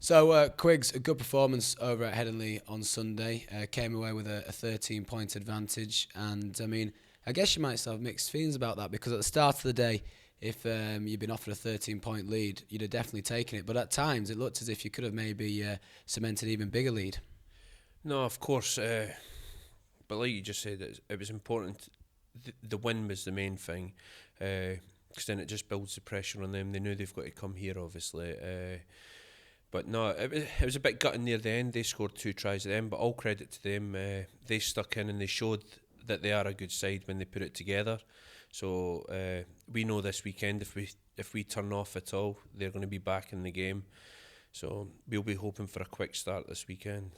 So, Quigs, a good performance over at Headingley on Sunday. Came away with a 13-point advantage. And, I mean, I guess you might still have mixed feelings about that because at the start of the day, if you'd been offered a 13-point lead, you'd have definitely taken it. But at times, it looked as if you could have maybe cemented an even bigger lead. No, of course. But like you just said, it was important. The win was the main thing. Because then it just builds the pressure on them. They knew they've got to come here, obviously. But no, it was a bit gutting near the end. They scored 2 tries at them, but all credit to them. They stuck in and they showed that they are a good side when they put it together. So we know this weekend if we turn off at all, they're going to be back in the game. So we'll be hoping for a quick start this weekend.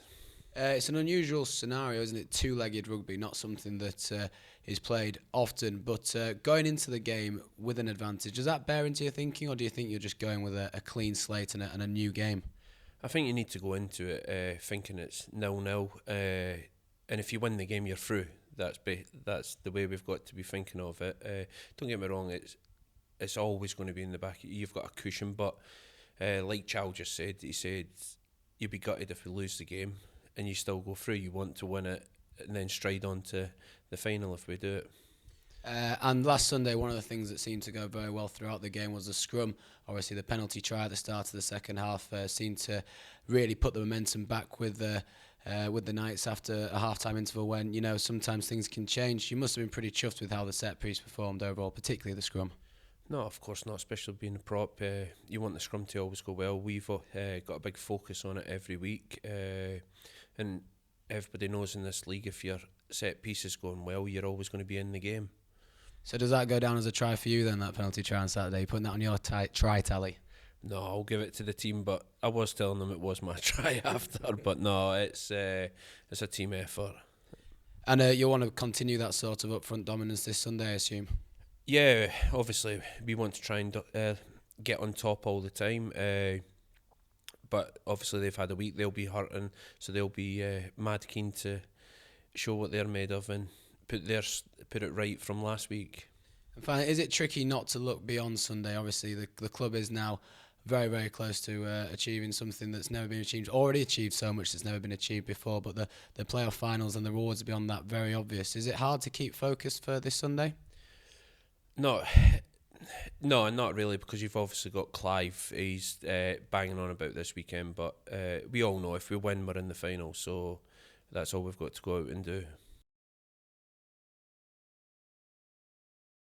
It's an unusual scenario, isn't it? Two-legged rugby, not something that is played often. But going into the game with an advantage, does that bear into your thinking, or do you think you're just going with a clean slate and a new game? I think you need to go into it thinking it's 0-0, and if you win the game, you're through. That's the way we've got to be thinking of it. Don't get me wrong, it's always going to be in the back. You've got a cushion, but like Chow just said, he said you'd be gutted if we lose the game. And you still go through. You want to win it and then stride on to the final if we do it. And last Sunday, one of the things that seemed to go very well throughout the game was the scrum. Obviously, the penalty try at the start of the second half seemed to really put the momentum back with the Knights after a half-time interval when, sometimes things can change. You must have been pretty chuffed with how the set piece performed overall, particularly the scrum. No, of course not, especially being a prop. You want the scrum to always go well. We've got a big focus on it every week. And everybody knows in this league, if your set piece is going well, you're always going to be in the game. So does that go down as a try for you then, that penalty try on Saturday? You putting that on your try tally? No, I'll give it to the team, but I was telling them it was my try after. But no, it's a team effort. And you want to continue that sort of upfront dominance this Sunday, I assume? Yeah, obviously we want to try and get on top all the time. But obviously they've had a week, they'll be hurting, so they'll be mad keen to show what they're made of and put it right from last week. And finally, is it tricky not to look beyond Sunday? Obviously the club is now very, very close to achieving something that's never been achieved, already achieved so much that's never been achieved before, but the playoff finals and the rewards beyond that very obvious. Is it hard to keep focused for this Sunday? No, not really, because you've obviously got Clive. He's banging on about this weekend, but we all know if we win, we're in the final, so that's all we've got to go out and do.